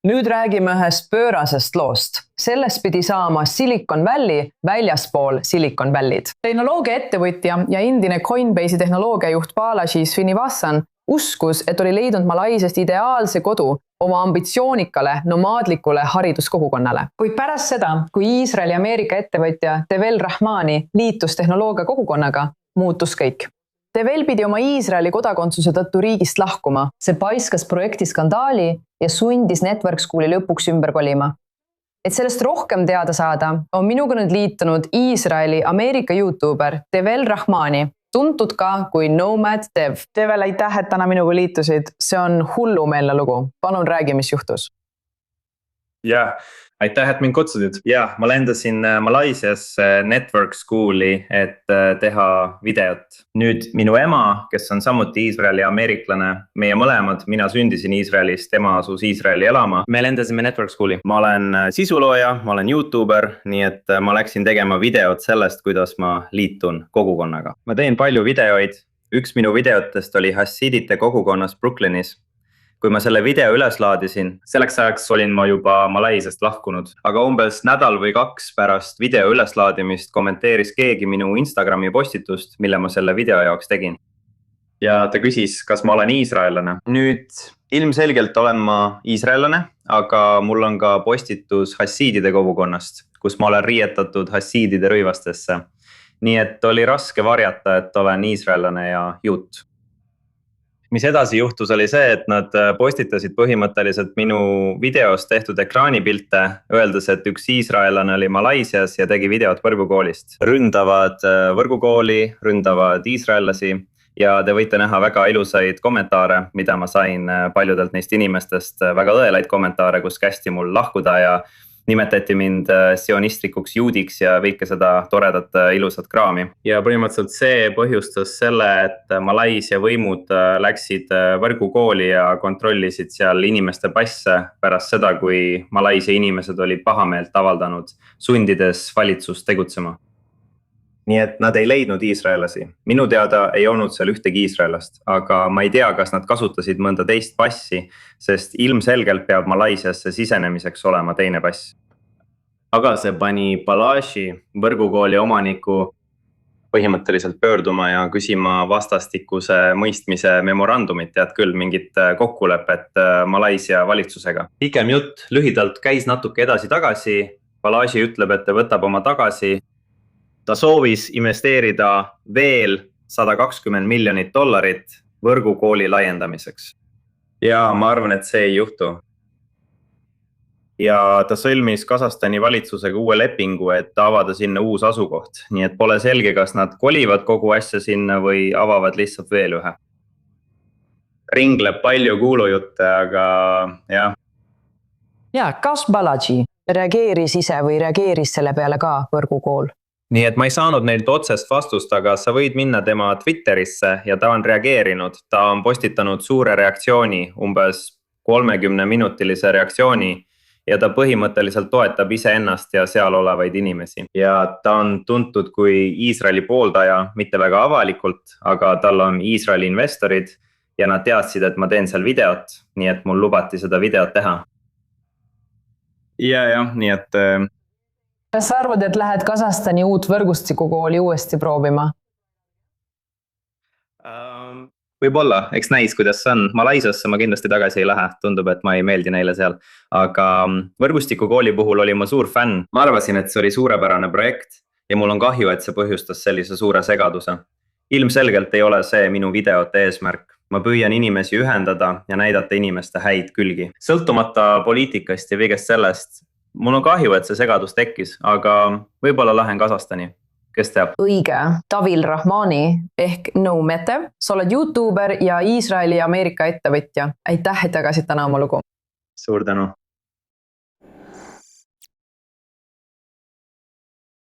Nüüd räägime ühest pöörasest loost. Sellest pidi saama Silicon Valley väljaspool Silicon Valley'd. Tehnoloogiaettevõtja ja endine Coinbase'i tehnoloogiajuht Balaji Srinivasan uskus, et oli leidnud Malaisiast ideaalse kodu oma ambitsioonikale nomaadlikule hariduskogukonnale. Kuid pärast seda, kui Iisraeli Ameerika ettevõtja Devel Rahmani liitus tehnoloogia kogukonnaga, muutus kõik. Devel pidi oma Iisraeli kodakondsuse tõttu riigist lahkuma. See paiskas projekti skandaali ja sundis Network Schooli lõpuks ümber kolima. Et sellest rohkem teada saada, on minuga nüüd liitunud Iisraeli Ameerika YouTuber Devel Rahmani, tuntud ka kui Nomad Dev. Devel, aitäh, et täna minuga liitusid. See on hullumeelne lugu. Palun räägi, mis juhtus. Aitäh, et mind kutsusid. Ma lendasin Malaisiasse Network Schooli, et teha videot. Nüüd minu ema, kes on samuti Iisraeli ameeriklane, meie mõlemad, mina sündisin Iisraelist, ema asus Iisraeli elama. Me lendasime Network Schooli. Ma olen sisulooja, ma olen YouTuber, nii et ma läksin tegema videot sellest, kuidas ma liitun kogukonnaga. Ma teen palju videoid. Üks minu videotest oli Hasidite kogukonnas Brooklynis. Kui ma selle video üles laadisin, selleks ajaks olin ma juba Malaisiast lahkunud, aga umbes nädal või 2 pärast video üleslaadimist kommenteeris keegi minu Instagrami postitust, mille ma selle video jaoks tegin. Ja ta küsis, kas ma olen iisraellane. Nüüd ilmselgelt olen ma iisraellane, aga mul on ka postitus Hasidide kogukonnast, kus ma olen riietatud Hasidide rõivastesse. Nii et oli raske varjata, et olen iisraellane ja juut. Mis edasi juhtus oli see, et nad postitasid põhimõtteliselt minu videos tehtud ekraanipilte, öeldes, et üks iisraellane oli Malaisias ja tegi videot võrgukoolist. Ründavad võrgukooli, ründavad iisraellasi ja te võite näha väga ilusaid kommentaare, mida ma sain paljudelt neist inimestest, väga õelaid kommentaare, kus kästi mul lahkuda ja nimetati mind sionistlikuks juudiks ja kõike seda toredat ilusat kraami. Ja põhimõtteliselt see põhjustas selle, et Malaisia võimud läksid võrgukooli ja kontrollisid seal inimeste passe pärast seda, kui Malaisia inimesed olid pahameelt avaldanud, sundides valitsust tegutsema. Nii et nad ei leidnud iisraellasi. Minu teada ei olnud seal ühtegi iisraellast, aga ma ei tea, kas nad kasutasid mõnda teist passi, sest ilmselgelt peab Malaisiasse sisenemiseks olema teine pass. Aga see pani Balaji võrgukooli omaniku põhimõtteliselt pöörduma ja küsima vastastikuse mõistmise memorandumit, tead küll, mingit kokkulepet Malaisia valitsusega. Pikem jutt lühidalt käis natuke edasi-tagasi. Balaji ütleb, et ta võtab oma tagasi. Ta soovis investeerida veel $120 miljonit võrgukooli laiendamiseks. Ja ma arvan, et see ei juhtu. Ja ta sõlmis Kasahstani valitsusega uue lepingu, et avada sinna uus asukoht. Nii et pole selge, kas nad kolivad kogu asja sinna või avavad lihtsalt veel ühe. Ringleb palju kuulujutte, aga jah. Ja, kas Balaji reageeris ise või reageeris selle peale ka võrgukool? Nii et ma ei saanud neilt otsest vastust, aga sa võid minna tema Twitterisse ja ta on reageerinud. Ta on postitanud suure reaktsiooni, umbes 30-minutilise reaktsiooni ja ta põhimõtteliselt toetab iseennast ja seal olevaid inimesi. Ja ta on tuntud kui Iisraeli pooldaja, mitte väga avalikult, aga tal on Iisraeli investorid ja nad teadsid, et ma teen seal videot, nii et mul lubati seda videot teha. Ja, nii et Kas sa arvad, et lähed Kasahstani uut võrgustikukooli uuesti proovima? Võib-olla, eks näis, kuidas see on. Malaisiasse ma kindlasti tagasi ei lähe, tundub, et ma ei meeldi neile seal. Aga võrgustikukooli puhul oli ma suur fänn. Ma arvasin, et see oli suurepärane projekt ja mul on kahju, et see põhjustas sellise suure segaduse. Ilmselgelt ei ole see minu videote eesmärk. Ma püüan inimesi ühendada ja näidata inimeste häid külgi. Sõltumata poliitikast ja kõigest sellest, mul on kahju, et see segadus tekkis, aga võib-olla lähen Kasahstani. Kes teab? Õige. Devel Rahmani ehk Nomad Dev. Sa oled YouTuber ja Iisraeli ja Ameerika ettevõtja. Aitäh, et jagasid täna oma lugu. Suur tänu.